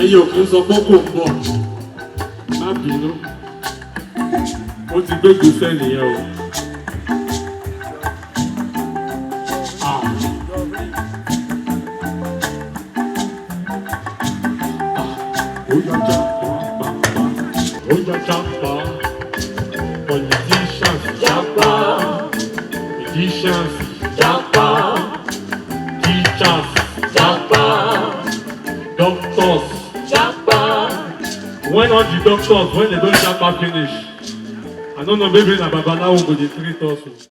Ẹyẹ òkú sọ fọ́kò ń bọ̀, má bínú, ó ti gbé gbèsè nìyẹn o. Ó yá jápa, politicians jápa, musicians jápa, teachers jápa, doctors. When all the doctors, when they don't japa finish, I don't know, maybe na babalawo go dey treat us.